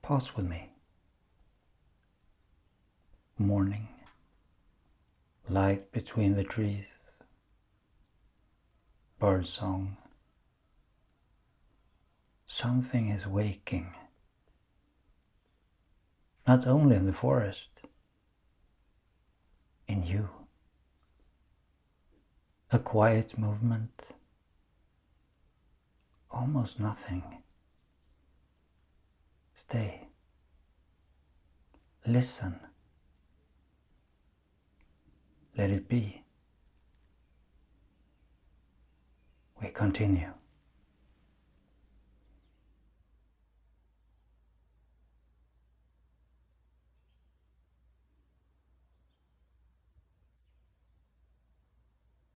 Pause with me. Morning, light between the trees, birdsong. Something is waking, not only in the forest, in you. A quiet movement, almost nothing. Stay. Listen. Let it be. We continue.